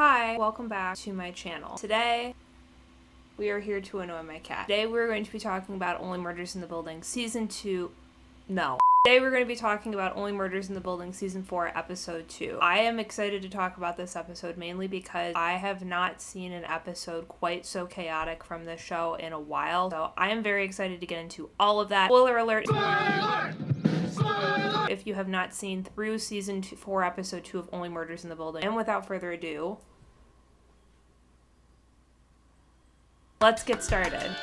Hi, welcome back to my channel. Today, we are here to annoy my cat. Today we're going to be talking about Only Murders in the Building Season 2. No. Today we're going to be talking about Only Murders in the Building Season 4, Episode 2. I am excited to talk about this episode mainly because I have not seen an episode quite so chaotic from this show in a while. So I am very excited to get into all of that. Spoiler alert! If you have not seen through Season 4, Episode 2 of Only Murders in the Building. And without further ado, let's get started.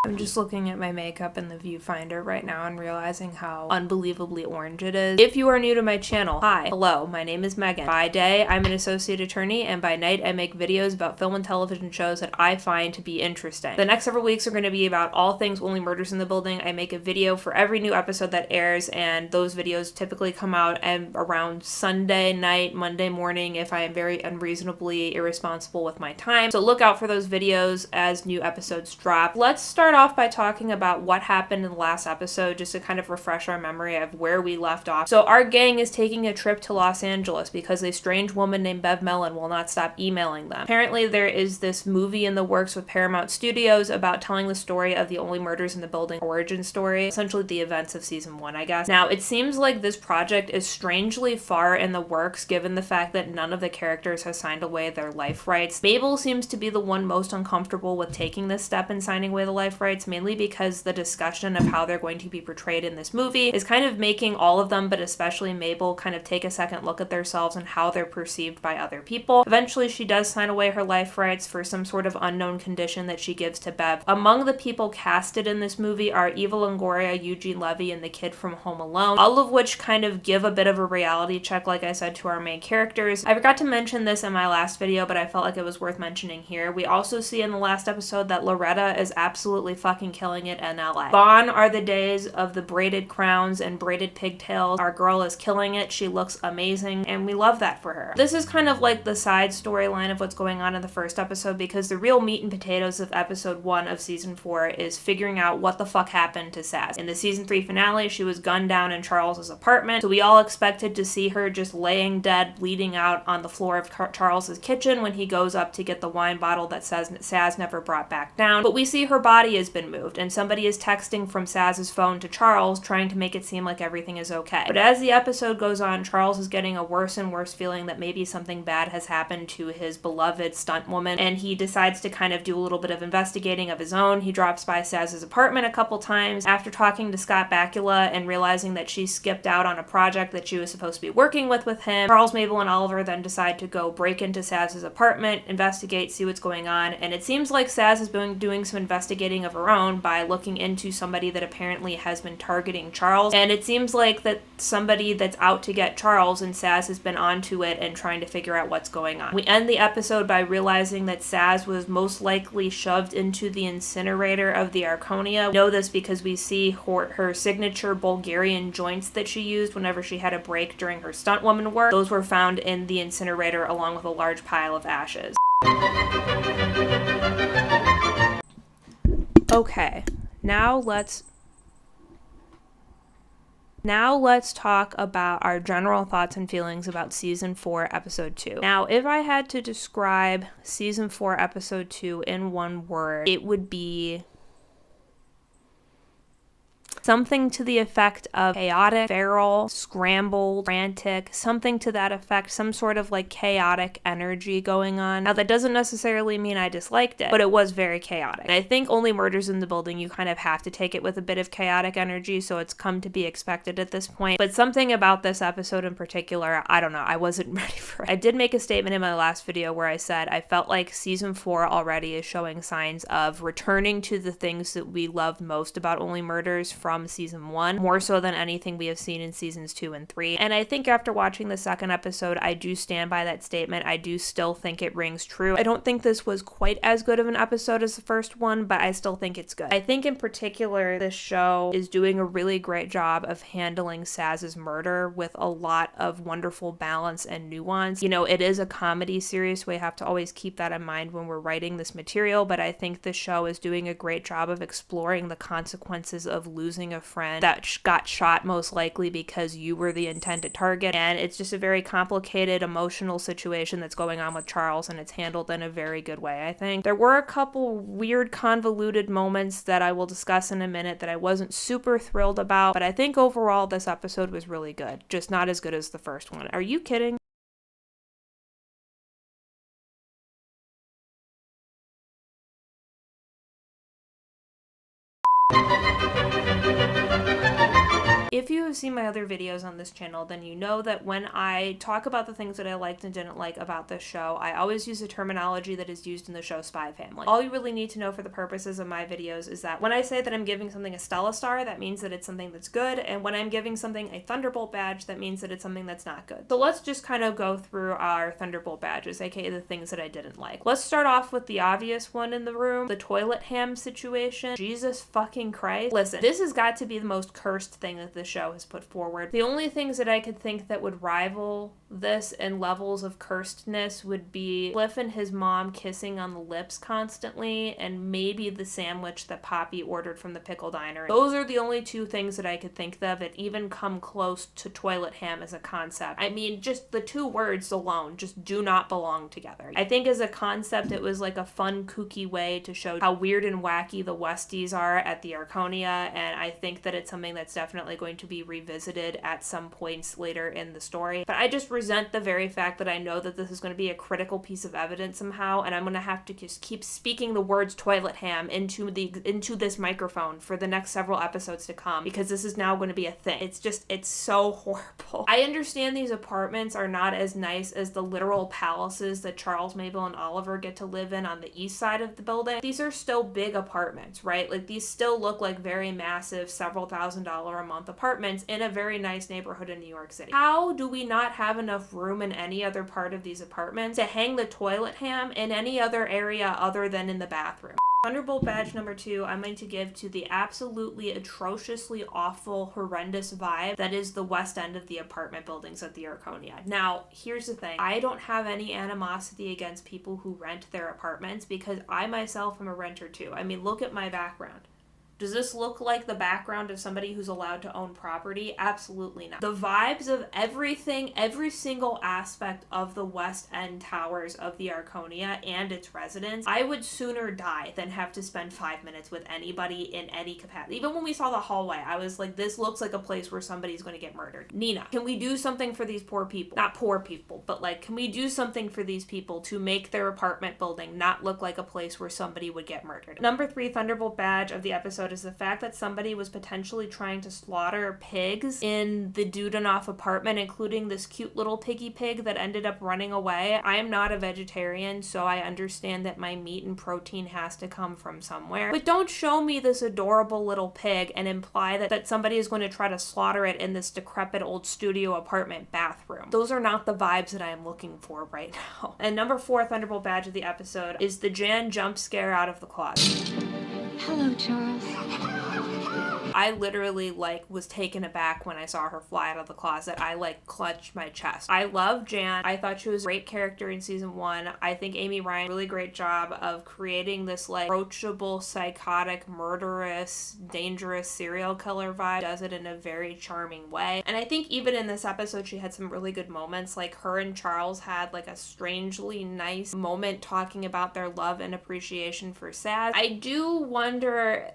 I'm just looking at my makeup in the viewfinder right now and realizing how unbelievably orange it is. If you are new to my channel, hi, hello, my name is Megan. By day, I'm an associate attorney, and by night, I make videos about film and television shows that I find to be interesting. The next several weeks are going to be about all things Only Murders in the Building. I make a video for every new episode that airs, and those videos typically come out around Sunday night, Monday morning, if I am very unreasonably irresponsible with my time. So look out for those videos as new episodes drop. Let's start off by talking about what happened in the last episode, just to kind of refresh our memory of where we left off. So our gang is taking a trip to Los Angeles because a strange woman named Bev Mellon will not stop emailing them. Apparently there is this movie in the works with Paramount Studios about telling the story of the Only Murders in the Building origin story, essentially the events of season 1, I guess. Now, it seems like this project is strangely far in the works given the fact that none of the characters have signed away their life rights. Mabel seems to be the one most uncomfortable with taking this step and signing away the life rights, mainly because the discussion of how they're going to be portrayed in this movie is kind of making all of them, but especially Mabel, kind of take a second look at themselves and how they're perceived by other people. Eventually, she does sign away her life rights for some sort of unknown condition that she gives to Bev. Among the people casted in this movie are Eva Longoria, Eugene Levy, and the kid from Home Alone, all of which kind of give a bit of a reality check, like I said, to our main characters. I forgot to mention this in my last video, but I felt like it was worth mentioning here. We also see in the last episode that Loretta is absolutely fucking killing it in LA. Gone are the days of the braided crowns and braided pigtails. Our girl is killing it. She looks amazing, and we love that for her. This is kind of like the side storyline of what's going on in the first episode, because the real meat and potatoes of episode 1 of season 4 is figuring out what the fuck happened to Sazz. In the season 3 finale, she was gunned down in Charles's apartment, so we all expected to see her just laying dead, bleeding out on the floor of Charles's kitchen when he goes up to get the wine bottle that Sazz never brought back down. But we see her body has been moved, and somebody is texting from Sazz's phone to Charles, trying to make it seem like everything is okay. But as the episode goes on, Charles is getting a worse and worse feeling that maybe something bad has happened to his beloved stunt woman, and he decides to kind of do a little bit of investigating of his own. He drops by Sazz's apartment a couple times. After talking to Scott Bakula and realizing that she skipped out on a project that she was supposed to be working with him, Charles, Mabel, and Oliver then decide to go break into Sazz's apartment, investigate, see what's going on, and it seems like Sazz has been doing some investigating of her own by looking into somebody that apparently has been targeting Charles, and it seems like that somebody that's out to get Charles, and Sazz has been onto it and trying to figure out what's going on. We end the episode by realizing that Sazz was most likely shoved into the incinerator of the Arconia. We know this because we see her signature Bulgarian joints that she used whenever she had a break during her stunt woman work. Those were found in the incinerator along with a large pile of ashes. Okay, now let's talk about our general thoughts and feelings about Season 4, Episode 2. Now, if I had to describe Season 4, Episode 2 in one word, it would be something to the effect of chaotic, feral, scrambled, frantic, something to that effect, some sort of like chaotic energy going on. Now, that doesn't necessarily mean I disliked it, but it was very chaotic. And I think Only Murders in the Building, you kind of have to take it with a bit of chaotic energy, so it's come to be expected at this point. But something about this episode in particular, I don't know, I wasn't ready for it. I did make a statement in my last video where I said I felt like Season 4 already is showing signs of returning to the things that we loved most about Only Murders from from season 1, more so than anything we have seen in seasons 2 and 3. And I think after watching the second episode, I do stand by that statement. I do still think it rings true. I don't think this was quite as good of an episode as the first one, but I still think it's good. I think in particular, this show is doing a really great job of handling Sazz's murder with a lot of wonderful balance and nuance. You know, it is a comedy series, so we have to always keep that in mind when we're writing this material, but I think the show is doing a great job of exploring the consequences of losing a friend that got shot, most likely because you were the intended target. And it's just a very complicated emotional situation that's going on with Charles, and it's handled in a very good way, I think. There were a couple weird, convoluted moments that I will discuss in a minute that I wasn't super thrilled about, but I think overall this episode was really good, just not as good as the first one. Are you kidding? If you have seen my other videos on this channel, then you know that when I talk about the things that I liked and didn't like about this show, I always use the terminology that is used in the show Spy Family. All you really need to know for the purposes of my videos is that when I say that I'm giving something a Stella Star, that means that it's something that's good, and when I'm giving something a Thunderbolt badge, that means that it's something that's not good. So let's just kind of go through our Thunderbolt badges, aka the things that I didn't like. Let's start off with the obvious one in the room, the toilet ham situation. Jesus fucking Christ. Listen, this has got to be the most cursed thing that the show has put forward. The only things that I could think that would rival this in levels of cursedness would be Cliff and his mom kissing on the lips constantly, and maybe the sandwich that Poppy ordered from the pickle diner. Those are the only two things that I could think of that even come close to toilet ham as a concept. I mean, just the two words alone just do not belong together. I think as a concept, it was like a fun, kooky way to show how weird and wacky the Westies are at the Arconia, and I think that it's something that's definitely going to be revisited at some points later in the story. But I just resent the very fact that I know that this is going to be a critical piece of evidence somehow, and I'm going to have to just keep speaking the words toilet ham into this microphone for the next several episodes to come, because this is now going to be a thing. It's so horrible. I understand these apartments are not as nice as the literal palaces that Charles, Mabel, and Oliver get to live in on the east side of the building. These are still big apartments, right? Like, these still look like very massive, several $1,000s a month apartments in a very nice neighborhood in New York City. How do we not have enough room in any other part of these apartments to hang the toilet ham in any other area other than in the bathroom? Thunderbolt badge number 2, I'm going to give to the absolutely atrociously awful, horrendous vibe that is the west end of the apartment buildings at the Arconia. Now, here's the thing. I don't have any animosity against people who rent their apartments, because I myself am a renter too. I mean, look at my background. Does this look like the background of somebody who's allowed to own property? Absolutely not. The vibes of everything, every single aspect of the West End towers of the Arconia and its residents, I would sooner die than have to spend 5 minutes with anybody in any capacity. Even when we saw the hallway, I was like, this looks like a place where somebody's going to get murdered. Nina, can we do something for these poor people? Not poor people, but like, can we do something for these people to make their apartment building not look like a place where somebody would get murdered? Number 3 Thunderbolt badge of the episode is the fact that somebody was potentially trying to slaughter pigs in the Dudenoff apartment, including this cute little piggy pig that ended up running away. I am not a vegetarian, so I understand that my meat and protein has to come from somewhere. But don't show me this adorable little pig and imply that somebody is going to try to slaughter it in this decrepit old studio apartment bathroom. Those are not the vibes that I am looking for right now. And number 4 Thunderbolt badge of the episode is the Jan jump scare out of the closet. Hello, Charles. I literally was taken aback when I saw her fly out of the closet. I clutched my chest. I love Jan. I thought she was a great character in season 1. I think Amy Ryan did a really great job of creating this approachable, psychotic, murderous, dangerous serial killer vibe. Does it in a very charming way. And I think even in this episode she had some really good moments. Like, her and Charles had a strangely nice moment talking about their love and appreciation for Sazz. I do wonder,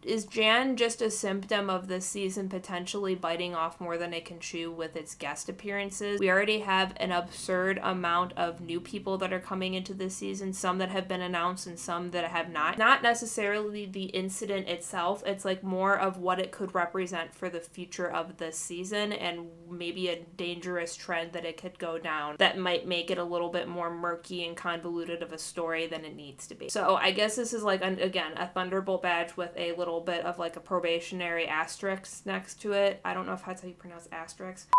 is Jan just a symptom of this season potentially biting off more than it can chew with its guest appearances? We already have an absurd amount of new people that are coming into this season, some that have been announced and some that have not. Not necessarily the incident itself, it's more of what it could represent for the future of this season, and maybe a dangerous trend that it could go down that might make it a little bit more murky and convoluted of a story than it needs to be. So I guess this is again, a Thunderbolt Thunderbolt badge with a little bit of like a probationary asterisk next to it. I don't know if that's how you pronounce asterisk.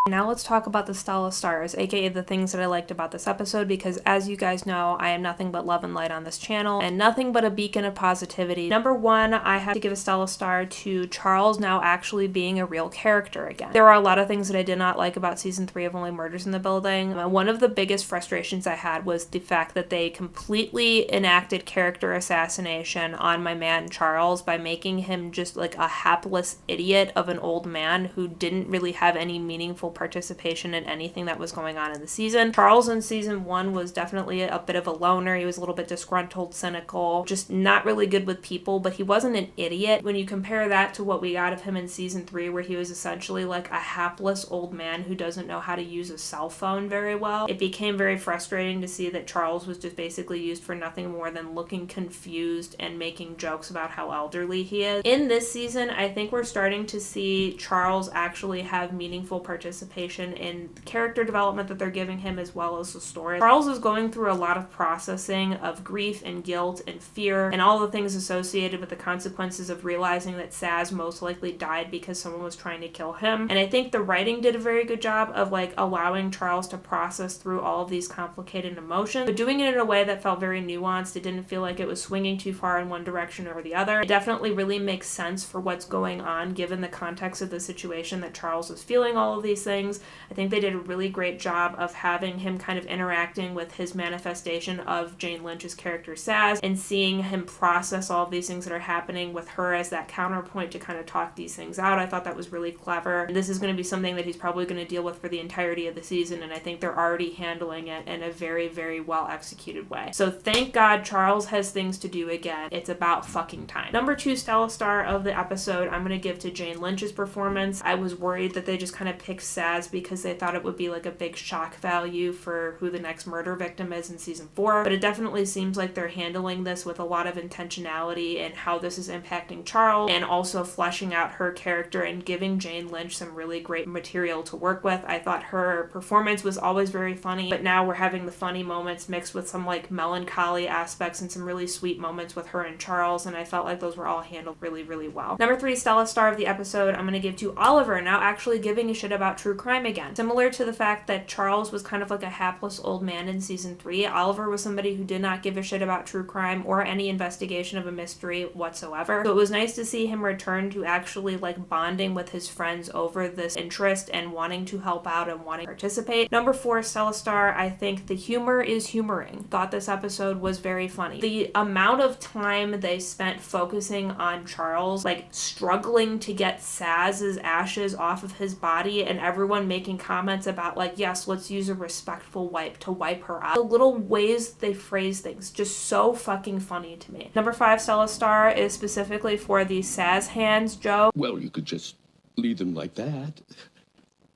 Now let's talk about the Stella Stars, aka the things that I liked about this episode, because as you guys know, I am nothing but love and light on this channel and nothing but a beacon of positivity. Number one, I have to give a Stella Star to Charles now actually being a real character again. There are a lot of things that I did not like about season 3 of Only Murders in the Building. One of the biggest frustrations I had was the fact that they completely enacted character assassination on my man Charles by making him just like a hapless idiot of an old man who didn't really have any meaningful participation in anything that was going on in the season. Charles in season 1 was definitely a bit of a loner. He was a little bit disgruntled, cynical, just not really good with people, but he wasn't an idiot. When you compare that to what we got of him in season 3, where he was essentially like a hapless old man who doesn't know how to use a cell phone very well, it became very frustrating to see that Charles was just basically used for nothing more than looking confused and making jokes about how elderly he is. In this season, I think we're starting to see Charles actually have meaningful participation in character development that they're giving him, as well as the story. Charles is going through a lot of processing of grief and guilt and fear and all the things associated with the consequences of realizing that Sazz most likely died because someone was trying to kill him. And I think the writing did a very good job of like allowing Charles to process through all of these complicated emotions, but doing it in a way that felt very nuanced. It didn't feel like it was swinging too far in one direction or the other. It definitely really makes sense for what's going on given the context of the situation that Charles was feeling all of these things. I think they did a really great job of having him kind of interacting with his manifestation of Jane Lynch's character Sazz and seeing him process all of these things that are happening with her as that counterpoint to kind of talk these things out. I thought that was really clever. And this is going to be something that he's probably going to deal with for the entirety of the season, and I think they're already handling it in a very, very well executed way. So thank God Charles has things to do again. It's about fucking time. Number 2 Stella Star of the episode, I'm going to give to Jane Lynch's performance. I was worried that they just kind of picked Sazz because they thought it would be like a big shock value for who the next murder victim is in season 4, but it definitely seems like they're handling this with a lot of intentionality and how this is impacting Charles, and also fleshing out her character and giving Jane Lynch some really great material to work with. I thought her performance was always very funny, but now we're having the funny moments mixed with some like melancholy aspects and some really sweet moments with her and Charles, and I felt like those were all handled really, really well. Number 3 Stella Star of the episode, I'm going to give to Oliver, now actually giving a shit about true crime again. Similar to the fact that Charles was kind of like a hapless old man in season 3, Oliver was somebody who did not give a shit about true crime or any investigation of a mystery whatsoever. So it was nice to see him return to actually like bonding with his friends over this interest and wanting to help out and wanting to participate. Number 4 Stella Star, I think the humor is humoring. Thought this episode was very funny. The amount of time they spent focusing on Charles, like struggling to get Sazz's ashes off of his body, and everyone making comments about like, yes, let's use a respectful wipe to wipe her out. The little ways they phrase things, just so fucking funny to me. Number 5 Stella Star is specifically for the Sazz hands, Joe. Well, you could just leave them like that.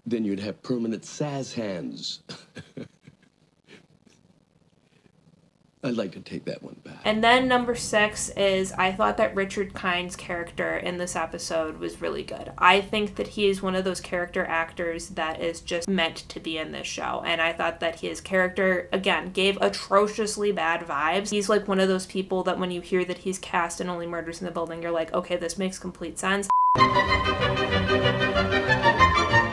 Then you'd have permanent Sazz hands. I'd like to take that one back. And then number 6 is I thought that Richard Kind's character in this episode was really good. I think that he is one of those character actors that is just meant to be in this show. And I thought that his character, again, gave atrociously bad vibes. He's like one of those people that when you hear that he's cast in Only Murders in the Building, you're like, okay, this makes complete sense.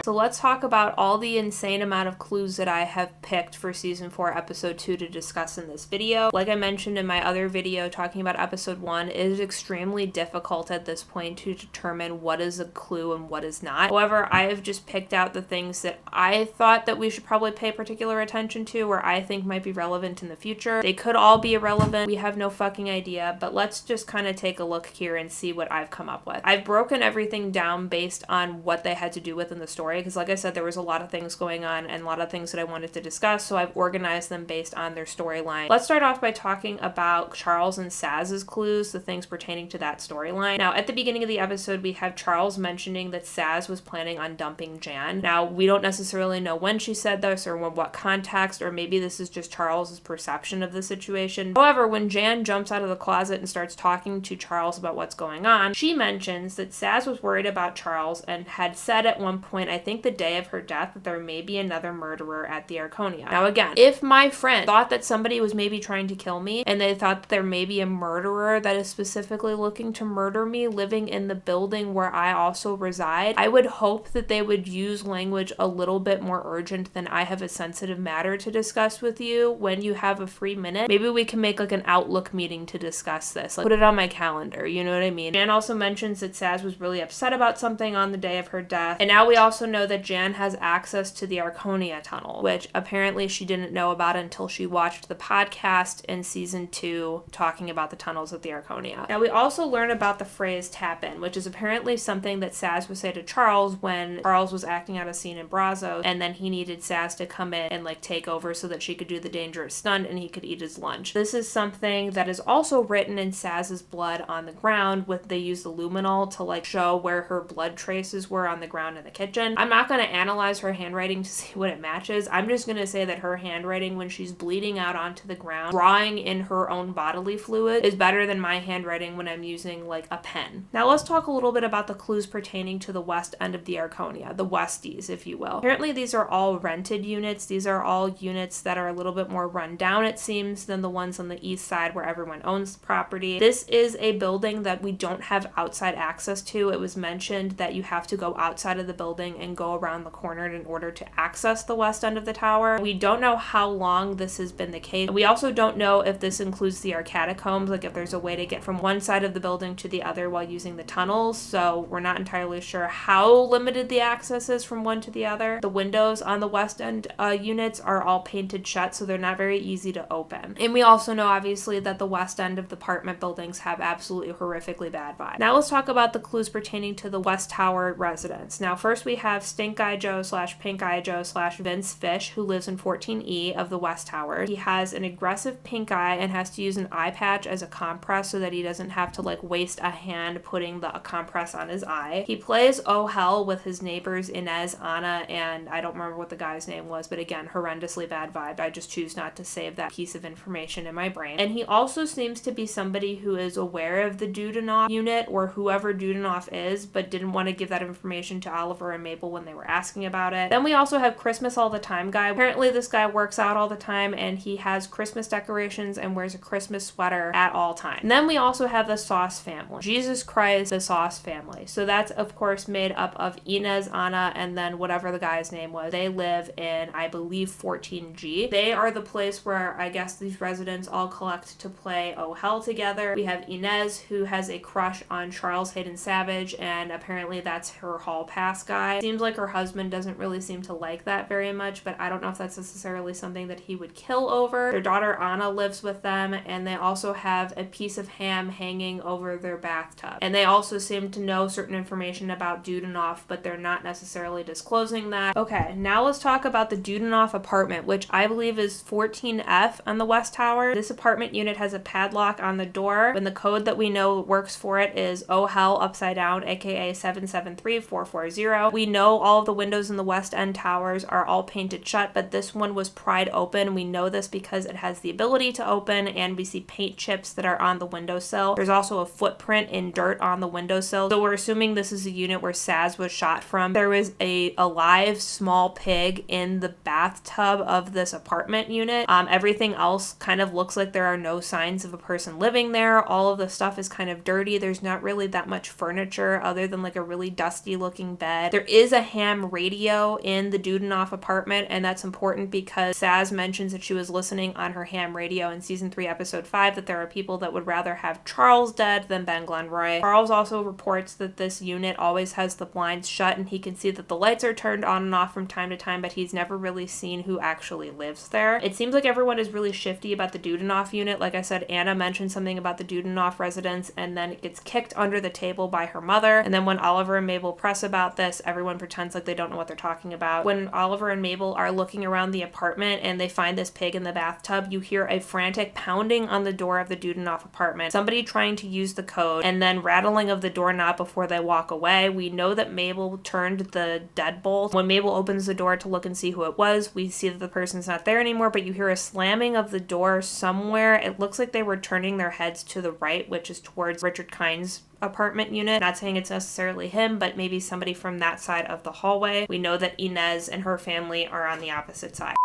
So let's talk about all the insane amount of clues that I have picked for season 4 episode 2 to discuss in this video. Like I mentioned in my other video talking about episode 1, it is extremely difficult at this point to determine what is a clue and what is not. However, I have just picked out the things that I thought that we should probably pay particular attention to, or I think might be relevant in the future. They could all be irrelevant. We have no fucking idea, but let's just kind of take a look here and see what I've come up with. I've broken every everything down based on what they had to do with in the story, because like I said, there was a lot of things going on and a lot of things that I wanted to discuss, so I've organized them based on their storyline. Let's start off by talking about Charles and Sazz's clues, the things pertaining to that storyline. Now, at the beginning of the episode, we have Charles mentioning that Sazz was planning on dumping Jan. Now, we don't necessarily know when she said this or in what context, or maybe this is just Charles's perception of the situation. However, when Jan jumps out of the closet and starts talking to Charles about what's going on, she mentions that Sazz was worried about Charles and had said at one point, I think the day of her death, that there may be another murderer at the Arconia. Now again, if my friend thought that somebody was maybe trying to kill me and they thought that there may be a murderer that is specifically looking to murder me living in the building where I also reside, I would hope that they would use language a little bit more urgent than I have a sensitive matter to discuss with you when you have a free minute. Maybe we can make like an Outlook meeting to discuss this. Like put it on my calendar, you know what I mean? Jan also mentions that Sazz was really upset about something on the day of her death. And now we also know that Jan has access to the Arconia tunnel, which apparently she didn't know about until she watched the podcast in season 2 talking about the tunnels of the Arconia. Now we also learn about the phrase tap in, which is apparently something that Sazz would say to Charles when Charles was acting out a scene in Brazos, and then he needed Sazz to come in and like take over so that she could do the dangerous stunt and he could eat his lunch. This is something that is also written in Sazz's blood on the ground. They used the luminol to like show where her blood traces were on the ground in the kitchen. I'm not going to analyze her handwriting to see what it matches. I'm just going to say that her handwriting when she's bleeding out onto the ground, drawing in her own bodily fluid, is better than my handwriting when I'm using like a pen. Now let's talk a little bit about the clues pertaining to the west end of the Arconia, the Westies, if you will. Apparently these are all rented units. These are all units that are a little bit more run down, it seems, than the ones on the east side where everyone owns the property. This is a building that we don't have outside access to. It was mentioned that you have to go outside of the building and go around the corner in order to access the west end of the tower. We don't know how long this has been the case. We also don't know if this includes the catacombs, like if there's a way to get from one side of the building to the other while using the tunnels, so we're not entirely sure how limited the access is from one to the other. The windows on the west end units are all painted shut, so they're not very easy to open. And we also know obviously that the west end of the apartment buildings have absolutely horrifically bad vibes. Now let's talk about the clues pertaining to the West Tower residents. Now first we have Stink Eye Joe / Pink Eye Joe / Vince Fish, who lives in 14E of the West Tower. He has an aggressive pink eye and has to use an eye patch as a compress so that he doesn't have to like waste a hand putting the compress on his eye. He plays Oh Hell with his neighbors Inez, Anna, and I don't remember what the guy's name was, but again, horrendously bad vibe. I just choose not to save that piece of information in my brain. And he also seems to be somebody who is aware of the Dudenoff unit or whoever Dudenoff is, but didn't want to give that information to Oliver and Mabel when they were asking about it. Then we also have Christmas All the Time guy. Apparently this guy works out all the time and he has Christmas decorations and wears a Christmas sweater at all times. And then we also have the Sauce family. Jesus Christ, the Sauce family. So that's of course made up of Inez, Anna, and then whatever the guy's name was. They live in, I believe, 14G. They are the place where I guess these residents all collect to play Oh Hell together. We have Inez, who has a crush on Charles Hayden Savage, and apparently that's her hall pass guy. Seems like her husband doesn't really seem to like that very much, but I don't know if that's necessarily something that he would kill over. Their daughter Anna lives with them, and they also have a piece of ham hanging over their bathtub. And they also seem to know certain information about Dudenoff, but they're not necessarily disclosing that. Okay, now let's talk about the Dudenoff apartment, which I believe is 14F on the West Tower. This apartment unit has a padlock on the door, and the code that we know works for it is Oh Hell upside down, aka 773440. We know all of the windows in the West End towers are all painted shut, but this one was pried open. We know this because it has the ability to open, and we see paint chips that are on the windowsill. There's also a footprint in dirt on the windowsill, so we're assuming this is a unit where Sazz was shot from. There was a alive small pig in the bathtub of this apartment unit. Everything else kind of looks like there are no signs of a person living there. All of the stuff is kind of dirty. There's not really that much furniture other than like a really dusty looking bed. There is a ham radio in the Dudenoff apartment, and that's important because Sazz mentions that she was listening on her ham radio in season 3 episode 5 that there are people that would rather have Charles dead than Ben Glenroy. Charles also reports that this unit always has the blinds shut and he can see that the lights are turned on and off from time to time, but he's never really seen who actually lives there. It seems like everyone is really shifty about the Dudenoff unit. Like I said, Anna mentioned something about the Dudenoff residence and then it gets kicked under the table by her mother. And then when Oliver and Mabel press about this, everyone pretends like they don't know what they're talking about. When Oliver and Mabel are looking around the apartment and they find this pig in the bathtub, you hear a frantic pounding on the door of the Dudenoff apartment, somebody trying to use the code, and then rattling of the doorknob before they walk away. We know that Mabel turned the deadbolt. When Mabel opens the door to look and see who it was, we see that the person's not there anymore, but you hear a slamming of the door somewhere. It looks like they were turning their heads to the right, which is towards Richard Kine's apartment unit. Not saying it's necessarily him, but maybe somebody from that side of the hallway. We know that Inez and her family are on the opposite side.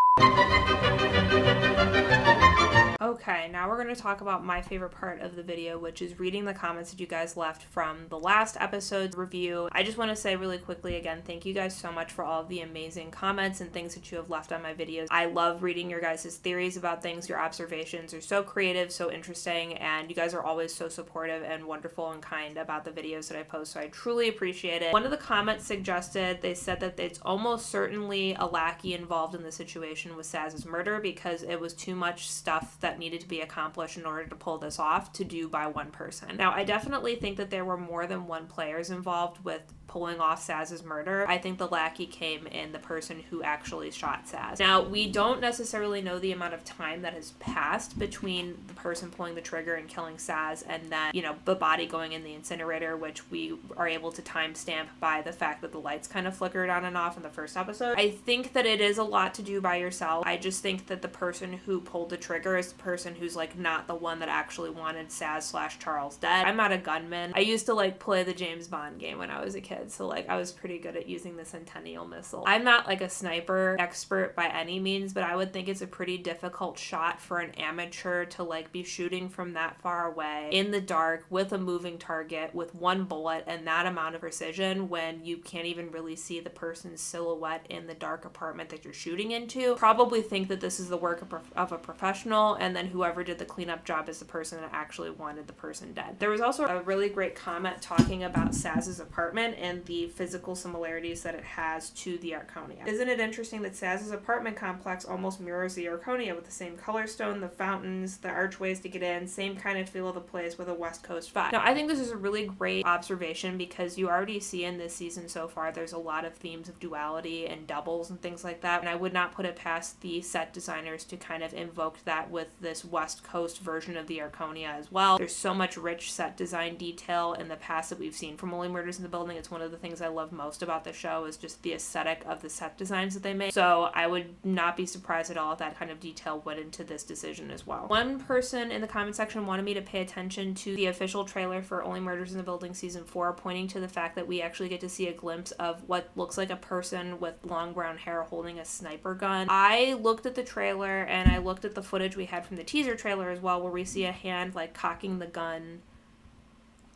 Okay, now we're going to talk about my favorite part of the video, which is reading the comments that you guys left from the last episode's review. I just want to say really quickly again, thank you guys so much for all of the amazing comments and things that you have left on my videos. I love reading your guys' theories about things. Your observations are so creative, so interesting, and you guys are always so supportive and wonderful and kind about the videos that I post, so I truly appreciate it. One of the comments suggested, they said that it's almost certainly a lackey involved in the situation with Sazz's murder because it was too much stuff that needed to be accomplished in order to pull this off to do by one person. Now, I definitely think that there were more than one players involved with pulling off Sazz's murder. I think the lackey came in the person who actually shot Sazz. Now, we don't necessarily know the amount of time that has passed between the person pulling the trigger and killing Sazz and then, you know, the body going in the incinerator, which we are able to timestamp by the fact that the lights kind of flickered on and off in the first episode. I think that it is a lot to do by yourself. I just think that the person who pulled the trigger is the person who's like not the one that actually wanted Sazz/Charles dead. I'm not a gunman. I used to like play the James Bond game when I was a kid. So like I was pretty good at using the Centennial missile. I'm not like a sniper expert by any means, but I would think it's a pretty difficult shot for an amateur to like be shooting from that far away in the dark with a moving target with one bullet and that amount of precision when you can't even really see the person's silhouette in the dark apartment that you're shooting into. Probably think that this is the work of a professional, and then whoever did the cleanup job is the person that actually wanted the person dead. There was also a really great comment talking about Sazz's apartment and the physical similarities that it has to the Arconia. Isn't it interesting that Sazz's apartment complex almost mirrors the Arconia with the same color stone, the fountains, the archways to get in, same kind of feel of the place with a West Coast vibe. Now, I think this is a really great observation because you already see in this season so far there's a lot of themes of duality and doubles and things like that, and I would not put it past the set designers to kind of invoke that with this West Coast version of the Arconia as well. There's so much rich set design detail in the past that we've seen from Only Murders in the Building. It's one of the things I love most about the show is just the aesthetic of the set designs that they make. So I would not be surprised at all if that kind of detail went into this decision as well. One person in the comment section wanted me to pay attention to the official trailer for Only Murders in the Building Season 4, pointing to the fact that we actually get to see a glimpse of what looks like a person with long brown hair holding a sniper gun. I looked at the trailer and I looked at the footage we had from the teaser trailer as well, where we see a hand like cocking the gun.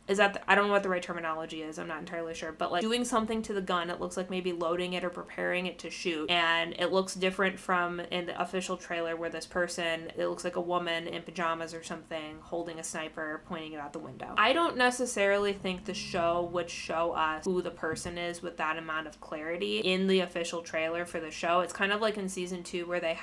Is that I don't know what the right terminology is. I'm not entirely sure. But like doing something to the gun, it looks like maybe loading it or preparing it to shoot. And it looks different from in the official trailer where this person, it looks like a woman in pajamas or something holding a sniper pointing it out the window. I don't necessarily think the show would show us who the person is with that amount of clarity in the official trailer for the show. It's kind of like in season 2 where they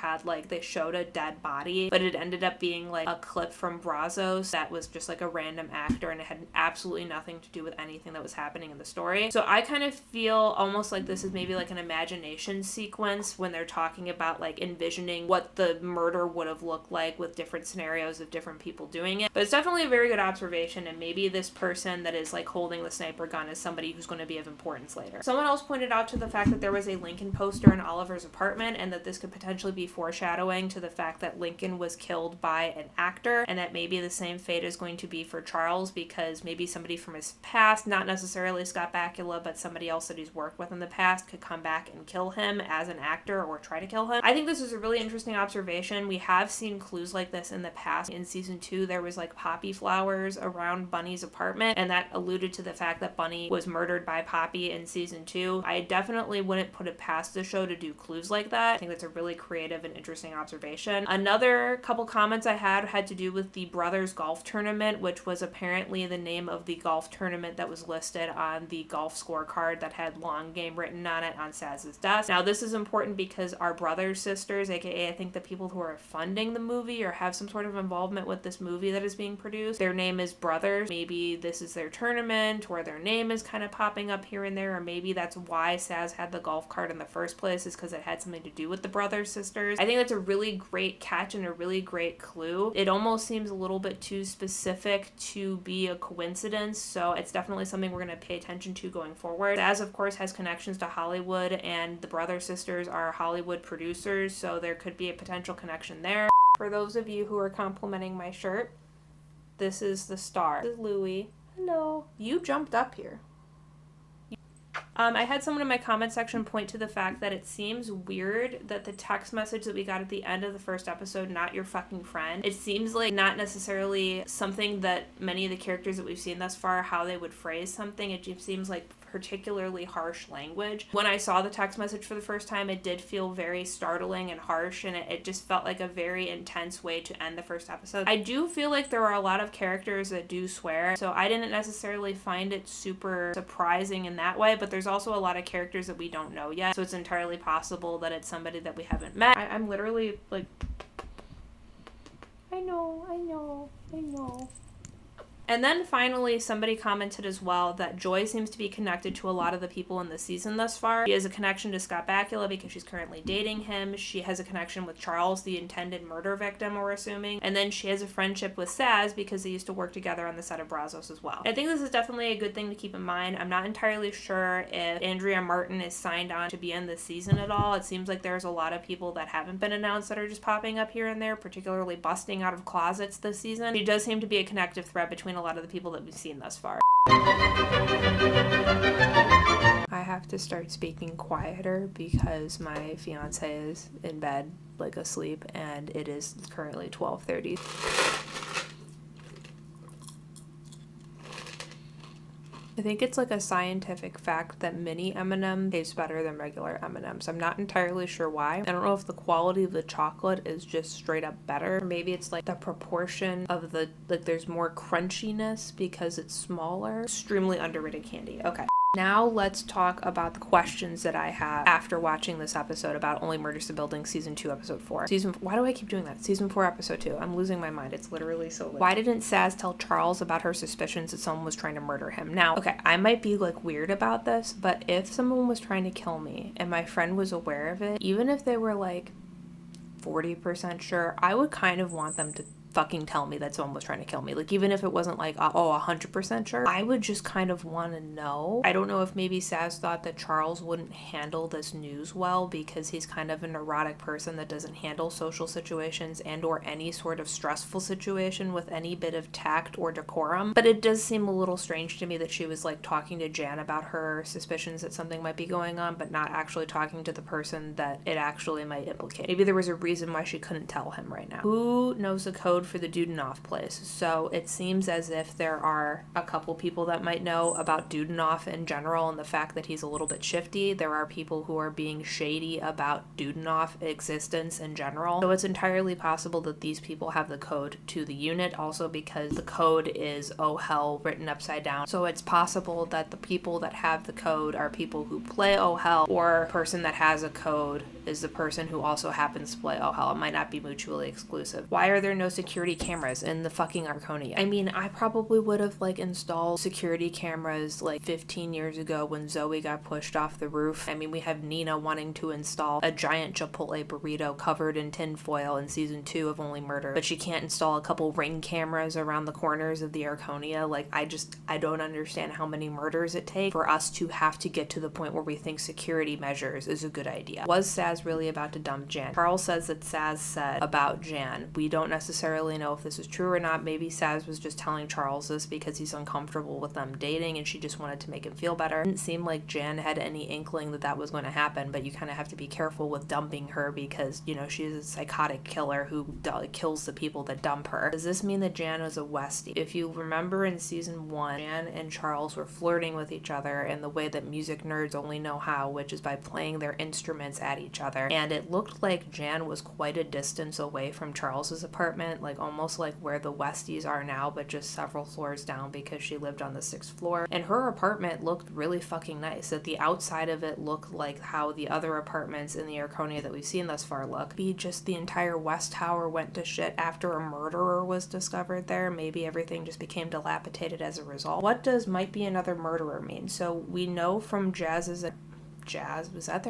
showed a dead body, but it ended up being like a clip from Brazos that was just like a random actor and it had absolutely nothing to do with anything that was happening in the story. So I kind of feel almost like this is maybe like an imagination sequence when they're talking about like envisioning what the murder would have looked like with different scenarios of different people doing it. But it's definitely a very good observation, and maybe this person that is like holding the sniper gun is somebody who's going to be of importance later. Someone else pointed out to the fact that there was a Lincoln poster in Oliver's apartment and that this could potentially be foreshadowing to the fact that Lincoln was killed by an actor and that maybe the same fate is going to be for Charles because maybe somebody from his past, not necessarily Scott Bakula, but somebody else that he's worked with in the past could come back and kill him as an actor or try to kill him. I think this is a really interesting observation. We have seen clues like this in the past. In season 2, there was like poppy flowers around Bunny's apartment, and that alluded to the fact that Bunny was murdered by Poppy in season 2. I definitely wouldn't put it past the show to do clues like that. I think that's a really creative and interesting observation. Another couple comments I had to do with the Brothers Golf Tournament, which was apparently the name of of the golf tournament that was listed on the golf scorecard that had long game written on it on Sazz's desk. Now, this is important because our brothers, sisters, aka I think the people who are funding the movie or have some sort of involvement with this movie that is being produced, their name is Brothers. Maybe this is their tournament where their name is kind of popping up here and there, or maybe that's why Sazz had the golf cart in the first place, is because it had something to do with the brothers, sisters. I think that's a really great catch and a really great clue. It almost seems a little bit too specific to be a coincidence, so it's definitely something we're going to pay attention to going forward. Sazz, of course, has connections to Hollywood, and the brother sisters are Hollywood producers, so there could be a potential connection there. For those of you who are complimenting my shirt, this is the star. This is Louie. Hello. You jumped up here. I had someone in my comment section point to the fact that it seems weird that the text message that we got at the end of the first episode, "not your fucking friend," it seems like not necessarily something that many of the characters that we've seen thus far, how they would phrase something. It just seems like particularly harsh language. When I saw the text message for the first time, it did feel very startling and harsh, and it just felt like a very intense way to end the first episode. I do feel like there are a lot of characters that do swear, so I didn't necessarily find it super surprising in that way, but there's also a lot of characters that we don't know yet, so it's entirely possible that it's somebody that we haven't met. I'm literally like, I know. And then finally, somebody commented as well that Joy seems to be connected to a lot of the people in the season thus far. She has a connection to Scott Bakula because she's currently dating him. She has a connection with Charles, the intended murder victim, we're assuming. And then she has a friendship with Sazz because they used to work together on the set of Brazos as well. I think this is definitely a good thing to keep in mind. I'm not entirely sure if Andrea Martin is signed on to be in this season at all. It seems like there's a lot of people that haven't been announced that are just popping up here and there, particularly busting out of closets this season. She does seem to be a connective thread between a lot of the people that we've seen thus far. I have to start speaking quieter because my fiance is in bed, like asleep, and it is currently 12:30. I think it's like a scientific fact that mini M&M tastes better than regular M&Ms. I'm not entirely sure why. I don't know if the quality of the chocolate is just straight up better. Or maybe it's like the proportion of the, like there's more crunchiness because it's smaller. Extremely underrated candy. Okay. Now let's talk about the questions that I have after watching this episode about Only Murders in the Building Season 2, Episode 4. Why do I keep doing that? Season 4, Episode 2. I'm losing my mind. It's literally so late. Why didn't Sazz tell Charles about her suspicions that someone was trying to murder him? Now, okay, I might be like weird about this, but if someone was trying to kill me and my friend was aware of it, even if they were like 40% sure, I would kind of want them to fucking tell me that someone was trying to kill me. Like, even if it wasn't like, 100% sure, I would just kind of want to know. I don't know if maybe Sazz thought that Charles wouldn't handle this news well because he's kind of a neurotic person that doesn't handle social situations and or any sort of stressful situation with any bit of tact or decorum. But it does seem a little strange to me that she was like talking to Jan about her suspicions that something might be going on, but not actually talking to the person that it actually might implicate. Maybe there was a reason why she couldn't tell him right now. Who knows the code for the Dudenoff place? So it seems as if there are a couple people that might know about Dudenoff in general and the fact that he's a little bit shifty. There are people who are being shady about Dudenoff existence in general. So it's entirely possible that these people have the code to the unit, also because the code is oh hell written upside down. So it's possible that the people that have the code are people who play oh hell, or the person that has a code is the person who also happens to play oh hell. It might not be mutually exclusive. Why are there no security cameras in the fucking Arconia? I mean, I probably would have like installed security cameras like 15 years ago when Zoe got pushed off the roof. I mean, we have Nina wanting to install a giant Chipotle burrito covered in tinfoil in season 2 of Only Murder, but she can't install a couple ring cameras around the corners of the Arconia. Like, I don't understand how many murders it takes for us to have to get to the point where we think security measures is a good idea. Was Sazz really about to dump Jan? Carl says that Sazz said about Jan. We don't necessarily know if this is true or not. Maybe Sazz was just telling Charles this because he's uncomfortable with them dating and she just wanted to make him feel better. It didn't seem like Jan had any inkling that that was going to happen, but you kind of have to be careful with dumping her because, you know, she's a psychotic killer who kills the people that dump her. Does this mean that Jan was a Westie? If you remember in season 1, Jan and Charles were flirting with each other in the way that music nerds only know how, which is by playing their instruments at each other. other, and it looked like Jan was quite a distance away from Charles's apartment, like almost like where the Westies are now, but just several floors down because she lived on the 6th floor. And her apartment looked really fucking nice. That the outside of it looked like how the other apartments in the Arconia that we've seen thus far look. Maybe just the entire West Tower went to shit after a murderer was discovered there. Maybe everything just became dilapidated as a result. What does might be another murderer mean? So we know from Jazz's Jazz, is that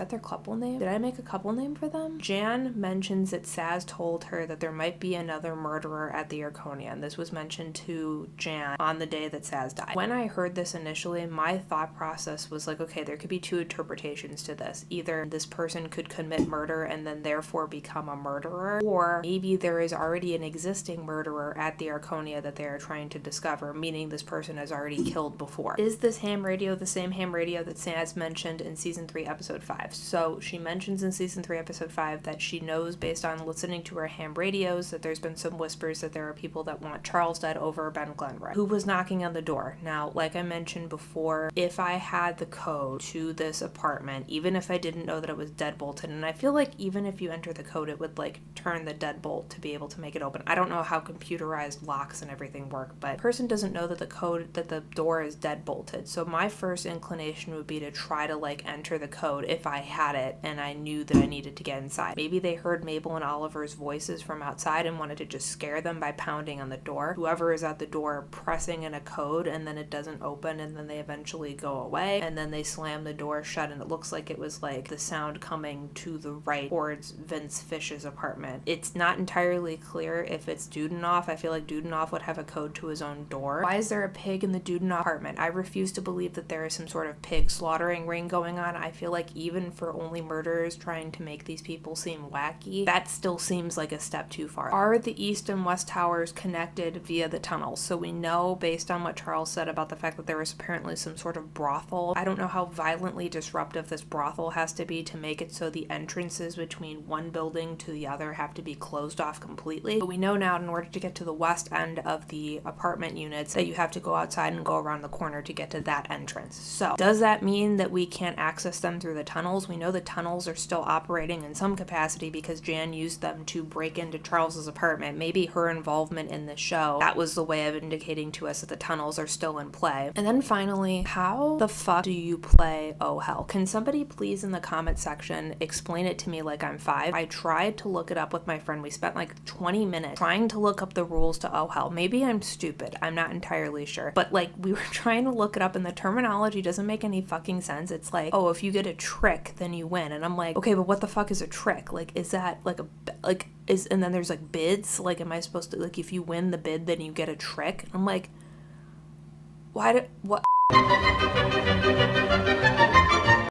their couple name? Did I make a couple name for them? Jan mentions that Sazz told her that there might be another murderer at the Arconia, and this was mentioned to Jan on the day that Sazz died. When I heard this initially, my thought process was like, okay, there could be two interpretations to this. Either this person could commit murder and then therefore become a murderer, or maybe there is already an existing murderer at the Arconia that they are trying to discover, meaning this person has already killed before. Is this ham radio the same ham radio that Sazz mentioned in season 3 episode 5? So she mentions in season 3 episode 5 that she knows based on listening to her ham radios that there's been some whispers that there are people that want Charles dead over Ben Glenroy. Who was knocking on the door? Now, like I mentioned before, if I had the code to this apartment, even if I didn't know that it was deadbolted, and I feel like even if you enter the code it would like turn the deadbolt to be able to make it open. I don't know how computerized locks and everything work, but the person doesn't know that the door is deadbolted. So my first inclination would be to try to like enter the code if I had it and I knew that I needed to get inside. Maybe they heard Mabel and Oliver's voices from outside and wanted to just scare them by pounding on the door. Whoever is at the door pressing in a code, and then it doesn't open, and then they eventually go away, and then they slam the door shut, and it looks like it was like the sound coming to the right towards Vince Fish's apartment. It's not entirely clear if it's Dudenoff. I feel like Dudenoff would have a code to his own door. Why is there a pig in the Dudenoff apartment? I refuse to believe that there is some sort of pig slaughtering ring going on. I feel like even for only murderers trying to make these people seem wacky, that still seems like a step too far. Are the East and West Towers connected via the tunnels? So we know based on what Charles said about the fact that there was apparently some sort of brothel. I don't know how violently disruptive this brothel has to be to make it so the entrances between one building to the other have to be closed off completely. But we know now in order to get to the west end of the apartment units that you have to go outside and go around the corner to get to that entrance. So does that mean that we can't access them through the tunnels? We know the tunnels are still operating in some capacity because Jan used them to break into Charles's apartment. Maybe her involvement in the show, that was the way of indicating to us that the tunnels are still in play. And then finally, how the fuck do you play Oh Hell? Can somebody please in the comment section explain it to me like I'm 5? I tried to look it up with my friend. We spent like 20 minutes trying to look up the rules to Oh Hell. Maybe I'm stupid. I'm not entirely sure. But like we were trying to look it up and the terminology doesn't make any fucking sense. It's like, oh, if you get a trick, then you win. And I'm like, okay, but what the fuck is a trick? Like, is that like and then there's like bids? Like, am I supposed to, like, if you win the bid, then you get a trick? I'm like, what?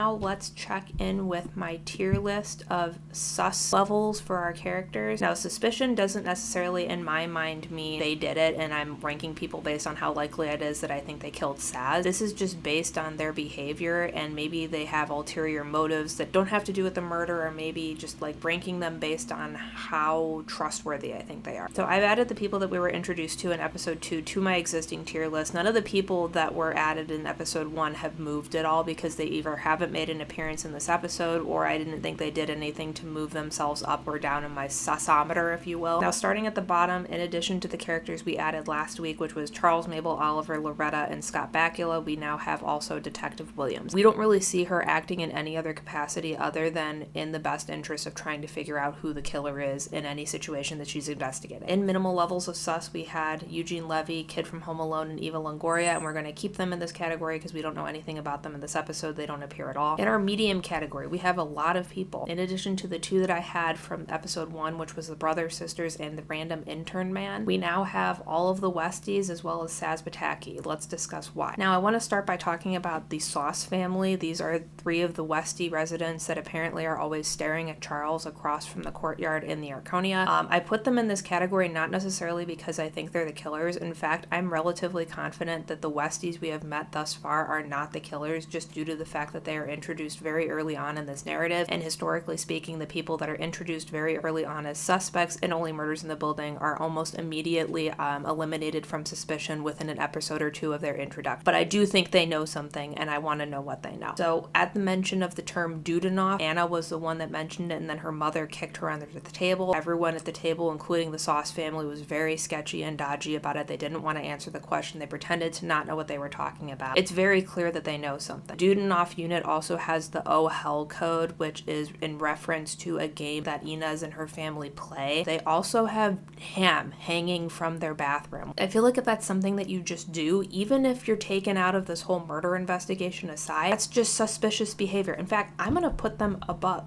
Now let's check in with my tier list of sus levels for our characters. Now, suspicion doesn't necessarily, in my mind, mean they did it and I'm ranking people based on how likely it is that I think they killed Sazz. This is just based on their behavior, and maybe they have ulterior motives that don't have to do with the murder, or maybe just like ranking them based on how trustworthy I think they are. So I've added the people that we were introduced to in episode 2 to my existing tier list. None of the people that were added in episode 1 have moved at all because they either haven't made an appearance in this episode, or I didn't think they did anything to move themselves up or down in my sussometer, if you will. Now, starting at the bottom, in addition to the characters we added last week, which was Charles, Mabel, Oliver, Loretta, and Scott Bakula, we now have also Detective Williams. We don't really see her acting in any other capacity other than in the best interest of trying to figure out who the killer is in any situation that she's investigating. In minimal levels of sus, we had Eugene Levy, Kid from Home Alone, and Eva Longoria, and we're going to keep them in this category because we don't know anything about them in this episode. They don't appear at all. In our medium category, we have a lot of people. In addition to the 2 that I had from episode 1, which was the brothers, sisters, and the random intern man, we now have all of the Westies as well as Sazz Bataki. Let's discuss why. Now, I want to start by talking about the Sauce family. These are 3 of the Westie residents that apparently are always staring at Charles across from the courtyard in the Arconia. I put them in this category not necessarily because I think they're the killers. In fact, I'm relatively confident that the Westies we have met met thus far are not the killers, just due to the fact that they are introduced very early on in this narrative. And historically speaking, the people that are introduced very early on as suspects in Only Murders in the Building are almost immediately eliminated from suspicion within an episode or two of their introduction. But I do think they know something, and I want to know what they know. So at the mention of the term Dudenoff, Anna was the one that mentioned it, and then her mother kicked her under the table. Everyone at the table, including the Sauce family, was very sketchy and dodgy about it. They didn't want to answer the question. They pretended to not know what they were talking about. It's very clear that they know something. Dudenoff unit also has the Oh Hell code, which is in reference to a game that Inez and her family play. They also have ham hanging from their bathroom. I feel like if that's something that you just do, even if you're taken out of this whole murder investigation aside, that's just suspicious behavior. In fact, I'm gonna put them above.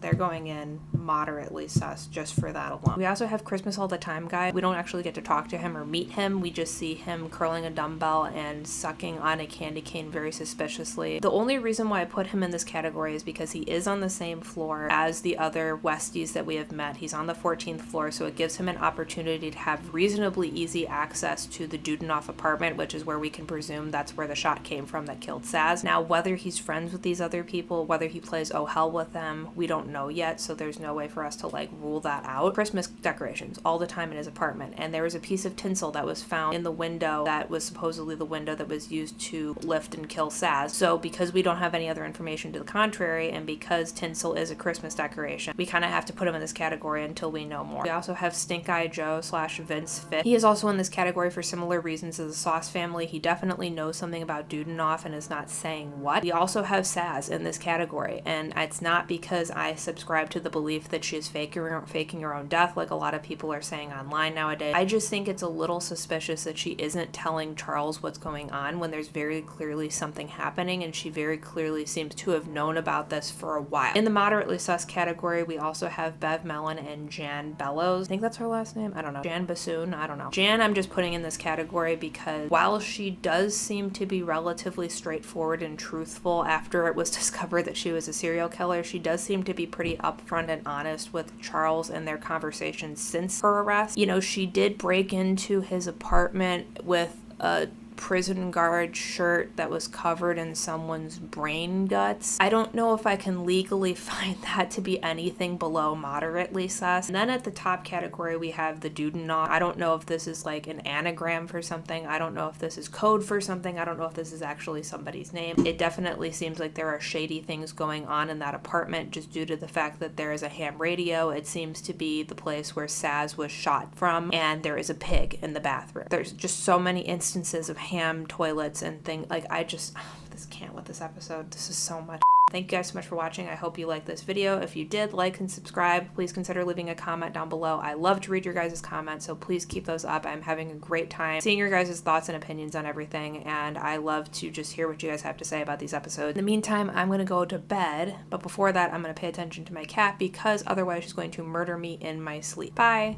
They're going in moderately sus just for that alone. We also have Christmas All the Time guy. We don't actually get to talk to him or meet him. We just see him curling a dumbbell and sucking on a candy cane very suspiciously. The only reason why I put him in this category is because he is on the same floor as the other Westies that we have met. He's on the 14th floor, so it gives him an opportunity to have reasonably easy access to the Dudenoff apartment, which is where we can presume that's where the shot came from that killed Sazz. Now, whether he's friends with these other people, whether he plays Oh Hell with them, we don't know yet, so there's no way for us to rule that out. Christmas decorations all the time in his apartment, and there was a piece of tinsel that was found in the window that was supposedly the window that was used to lift and kill Sazz. So because we don't have any other information to the contrary, and because tinsel is a Christmas decoration, we kind of have to put him in this category until we know more. We also have Stink Eye Joe / Vince Fitt. He is also in this category for similar reasons as the Sauce family. He definitely knows something about Dudenoff and is not saying what. We also have Sazz in this category, and it's not because I subscribe to the belief that she is faking her own death like a lot of people are saying online nowadays. I just think it's a little suspicious that she isn't telling Charles what's going on when there's very clearly something happening, and she very clearly seems to have known about this for a while. In the moderately sus category, we also have Bev Mellon and Jan Bellows. I think that's her last name. I don't know. Jan Bassoon. I don't know. Jan I'm just putting in this category because while she does seem to be relatively straightforward and truthful after it was discovered that she was a serial killer, she does seem to be pretty upfront and honest with Charles and their conversations since her arrest. You know, she did break into his apartment with a prison guard shirt that was covered in someone's brain guts. I don't know if I can legally find that to be anything below moderately sus. And then at the top category, we have the Dudenoff. I don't know if this is like an anagram for something. I don't know if this is code for something. I don't know if this is actually somebody's name. It definitely seems like there are shady things going on in that apartment just due to the fact that there is a ham radio. It seems to be the place where Sazz was shot from, and there is a pig in the bathroom. There's just so many instances of ham toilets and things. This can't with this episode. This is so much. Thank you guys so much for watching. I hope you liked this video. If you did, like and subscribe. Please consider leaving a comment down below. I love to read your guys' comments, so please keep those up. I'm having a great time seeing your guys' thoughts and opinions on everything, and I love to just hear what you guys have to say about these episodes. In the meantime, I'm going to go to bed, but before that, I'm going to pay attention to my cat because otherwise she's going to murder me in my sleep. Bye!